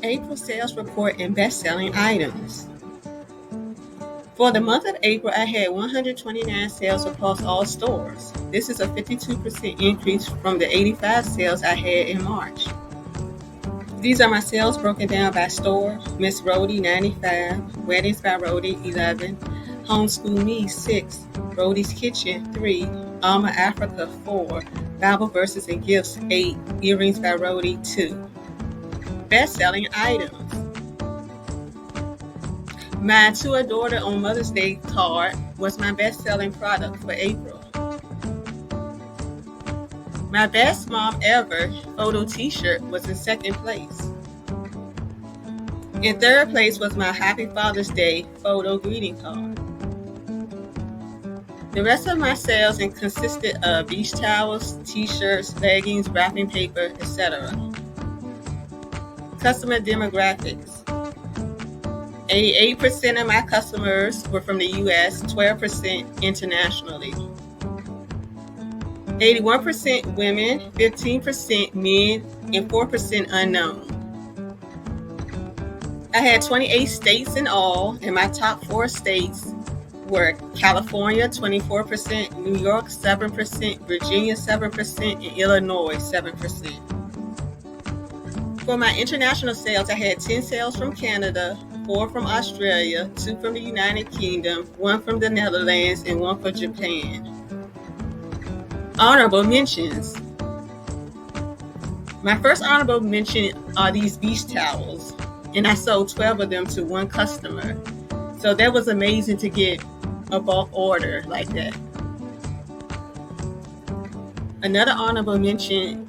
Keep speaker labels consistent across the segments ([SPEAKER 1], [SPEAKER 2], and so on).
[SPEAKER 1] April sales report and best-selling items. For the month of April, I had 129 sales across all stores. This is a 52% increase from the 85 sales I had in March. These are my sales broken down by store. Miss Rhoadie, 95. Weddings by Rhoadie, 11. Homeschool Me, 6. Rhodie's Kitchen, 3. Alma Africa, 4. Bible Verses and Gifts, 8. Earrings by Rhoadie, 2. Best-selling items. My To a Daughter on Mother's Day card was my best-selling product for April. My Best Mom Ever photo t-shirt was in second place. In third place was my Happy Father's Day photo greeting card. The rest of my sales consisted of beach towels, t-shirts, leggings, wrapping paper, etc. Customer demographics. 88% of my customers were from the U.S., 12% internationally. 81% women, 15% men, and 4% unknown. I had 28 states in all, and my top 4 states were California, 24%, New York, 7%, Virginia, 7%, and Illinois, 7%. For my international sales, I had 10 sales from Canada, 4 from Australia, 2 from the United Kingdom, 1 from the Netherlands, and 1 from Japan. Honorable mentions. My first honorable mention are these beach towels, and I sold 12 of them to one customer. So that was amazing to get a bulk order like that. Another honorable mention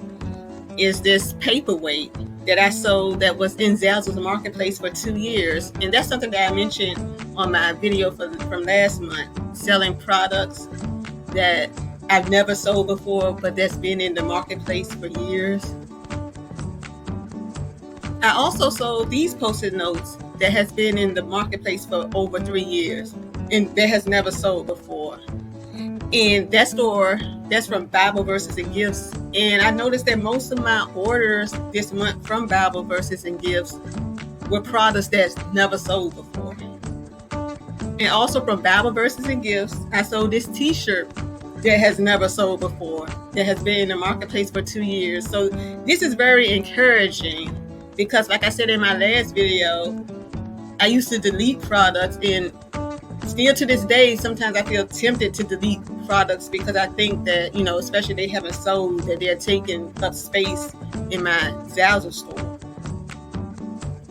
[SPEAKER 1] is this paperweight that I sold that was in Zazzle's marketplace for 2 years. And that's something that I mentioned on my video from last month, selling products that I've never sold before, but that's been in the marketplace for years. I also sold these Post-it notes that has been in the marketplace for over 3 years and that has never sold before. And that store, that's from Bible Verses and Gifts. And I noticed that most of my orders this month from Bible Verses and Gifts were products that's never sold before. And also from Bible Verses and Gifts, I sold this t-shirt that has never sold before, that has been in the marketplace for 2 years. So this is very encouraging because, like I said in my last video, I used to delete products, and still to this day, sometimes I feel tempted to delete products because I think that, especially they haven't sold, that they're taking up space in my Zazzle store.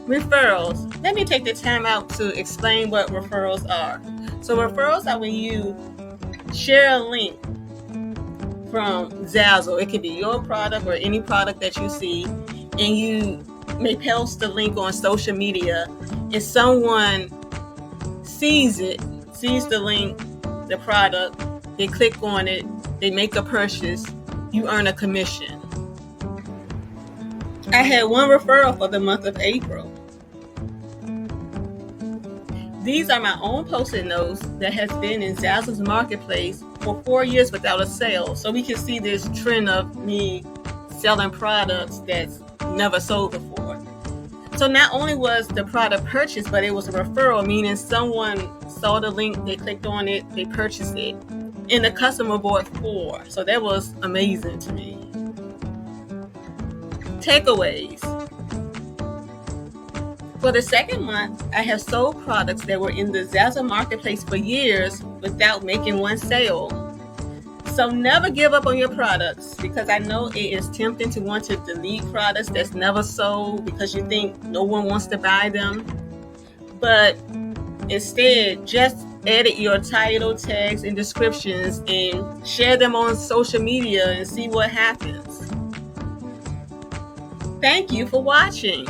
[SPEAKER 1] Referrals. Let me take the time out to explain what referrals are. So referrals are when you share a link from Zazzle. It could be your product or any product that you see, and you may post the link on social media, and someone sees the link, the product, they click on it, they make a purchase, you earn a commission. I had one referral for the month of April. These are my own Post-it notes that has been in Zazzle's marketplace for 4 years without a sale. So we can see this trend of me selling products that's never sold before. So not only was the product purchased, but it was a referral, meaning someone saw the link, they clicked on it, they purchased it, and the customer bought 4. So that was amazing to me. Takeaways. For the second month, I have sold products that were in the Zazzle marketplace for years without making one sale. So never give up on your products, because I know it is tempting to want to delete products that's never sold because you think no one wants to buy them. But instead, just edit your title, tags, and descriptions and share them on social media and see what happens. Thank you for watching.